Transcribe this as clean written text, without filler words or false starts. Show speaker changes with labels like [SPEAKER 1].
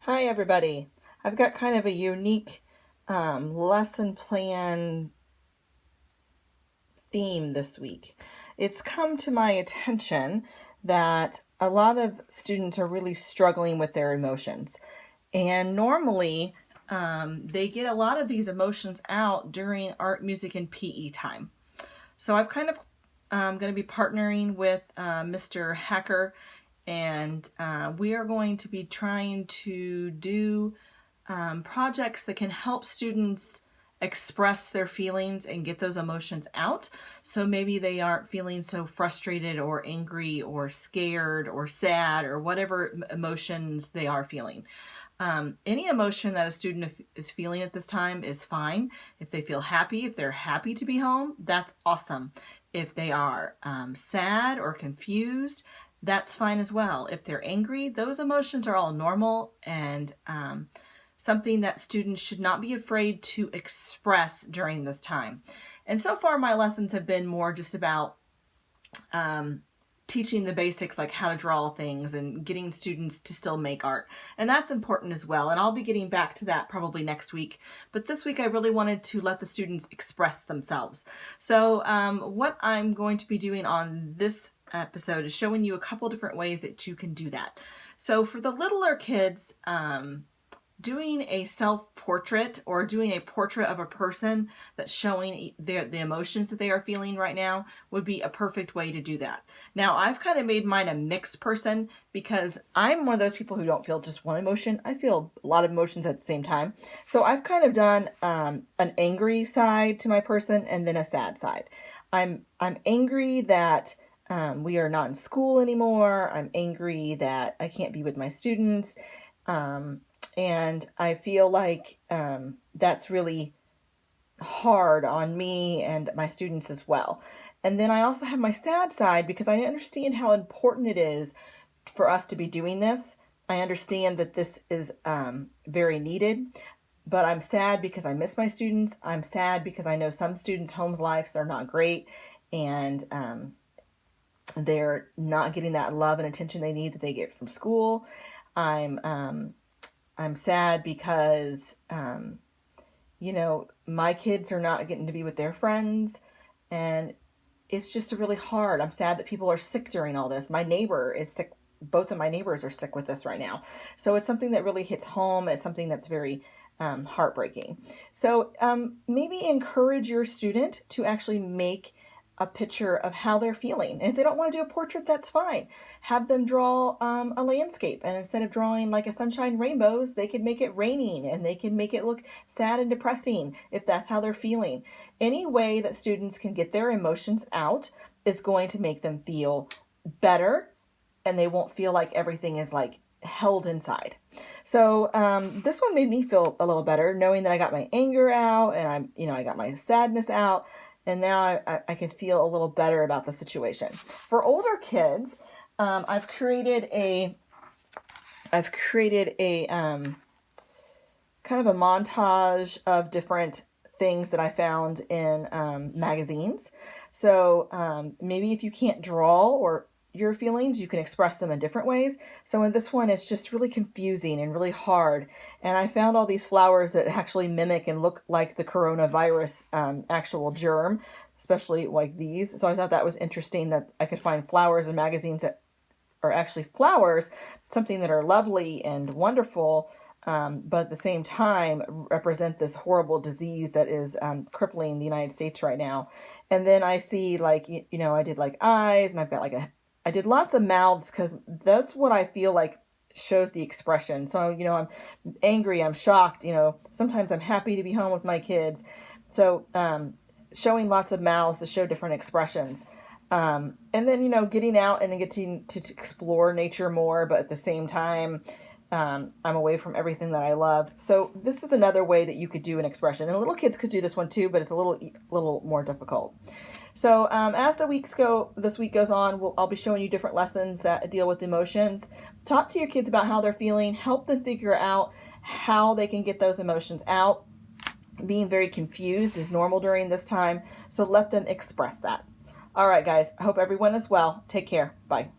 [SPEAKER 1] Hi everybody. I've got kind of a unique lesson plan theme this week. It's come to my attention that a lot of students are really struggling with their emotions. And normally they get a lot of these emotions out during art, music, and PE time. So I've kind of going to be partnering with Mr. Hacker, and we are going to be trying to do projects that can help students express their feelings and get those emotions out. So maybe they aren't feeling so frustrated or angry or scared or sad or whatever emotions they are feeling. Any emotion that a student is feeling at this time is fine. If they feel happy, if they're happy to be home, that's awesome. If they are sad or confused, that's fine as well. If they're angry, those emotions are all normal and something that students should not be afraid to express during this time. And so far, my lessons have been more just about teaching the basics, like how to draw things and getting students to still make art. And that's important as well. And I'll be getting back to that probably next week. But this week I really wanted to let the students express themselves. So what I'm going to be doing on this episode is showing you a couple different ways that you can do that. So for the littler kids, doing a self-portrait or doing a portrait of a person that's showing the emotions that they are feeling right now would be a perfect way to do that. Now, I've kind of made mine a mixed person because I'm one of those people who don't feel just one emotion. I feel a lot of emotions at the same time. So I've kind of done an angry side to my person and then a sad side. I'm angry that we are not in school anymore. I'm angry that I can't be with my students. And I feel like that's really hard on me and my students as well. And then I also have my sad side because I understand how important it is for us to be doing this. I understand that this is very needed, but I'm sad because I miss my students. I'm sad because I know some students' homes lives are not great, and they're not getting that love and attention they need that they get from school. I'm sad because, my kids are not getting to be with their friends, and it's just really hard. I'm sad that people are sick during all this. My neighbor is sick. Both of my neighbors are sick with this right now. So it's something that really hits home. It's something that's very heartbreaking. So maybe encourage your student to actually make a picture of how they're feeling. And if they don't want to do a portrait, that's fine. Have them draw a landscape. And instead of drawing like a sunshine rainbows, they could make it raining, and they can make it look sad and depressing if that's how they're feeling. Any way that students can get their emotions out is going to make them feel better, and they won't feel like everything is like held inside. So this one made me feel a little better, knowing that I got my anger out and I got my sadness out. And now I can feel a little better about the situation. For older kids, I've created a kind of a montage of different things that I found in magazines. So maybe if you can't draw or your feelings, you can express them in different ways. So in this one, it's just really confusing and really hard. And I found all these flowers that actually mimic and look like the coronavirus actual germ, especially like these. So I thought that was interesting that I could find flowers in magazines that are actually flowers, something that are lovely and wonderful, but at the same time represent this horrible disease that is crippling the United States right now. And then I see like, I did like eyes, and I've got I did lots of mouths because that's what I feel like shows the expression. So, I'm angry, I'm shocked, sometimes I'm happy to be home with my kids. So, showing lots of mouths to show different expressions. And then, getting out and getting to explore nature more, but at the same time, I'm away from everything that I love. So this is another way that you could do an expression. And little kids could do this one too, but it's a little more difficult. So as this week goes on, I'll be showing you different lessons that deal with emotions. Talk to your kids about how they're feeling. Help them figure out how they can get those emotions out. Being very confused is normal during this time, so let them express that. All right, guys. I hope everyone is well. Take care. Bye.